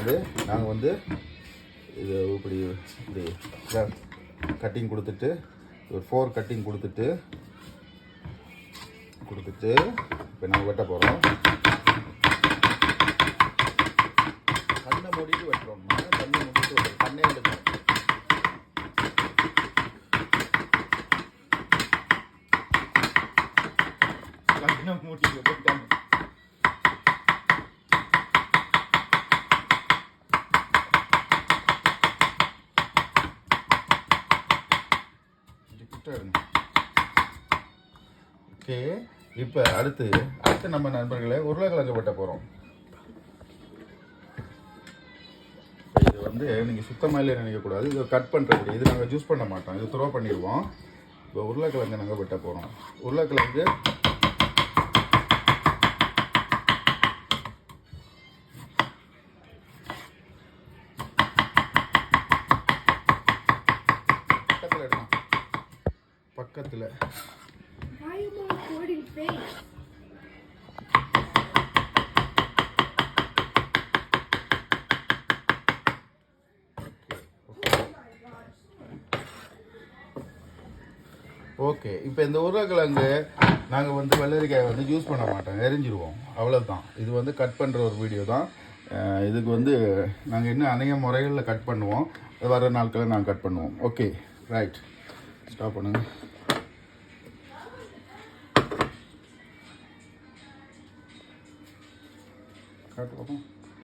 வந்து நாங்கள் வந்து இது இப்படி இப்படி கட்டிங் கொடுத்துட்டு ஒரு 4 கட்டிங் கொடுத்துட்டு இப்போ நாங்கள் வெட்ட போகிறோம். கண்ணை மூடிட்டு வெட்டுறோம். கண்ணை மூடிட்டு வெட்டுறோம். கண்ணே எடுக்கணும். கண்ணை மூடிட்டு வெட்டுறோம். ஓகே, இப்போ அடுத்து நம்ம நண்பர்களே உருளைக்கிழங்கு வெட்ட போகிறோம். இது வந்து நீங்கள் சுத்தமாக இல்லை நினைக்கக்கூடாது. இது கட் பண்ணுறக்கூடிய இது நாங்கள் யூஸ் பண்ண மாட்டோம். இது த்ரோ பண்ணிடுவோம். இப்போ உருளைக்கிழங்கு நாங்கள் வெட்ட போகிறோம். உருளைக்கிழங்கு பக்கத்தில் ஓகே. இப்போ இந்த உருளைக்கிழங்கு நாங்கள் வந்து வெள்ளரிக்காய் வந்து யூஸ் பண்ண மாட்டோம், எரிஞ்சிடுவோம், அவ்வளோதான். இது வந்து கட் பண்ணுற ஒரு வீடியோ தான். இதுக்கு வந்து நாங்கள் இன்னும் அநேக முறைகளில் கட் பண்ணுவோம். வர நாட்களில் நாங்கள் கட் பண்ணுவோம். ஓகே, ரைட், ஸ்டாப் பண்ணுங்க. காட்டு பார்ப்போம்.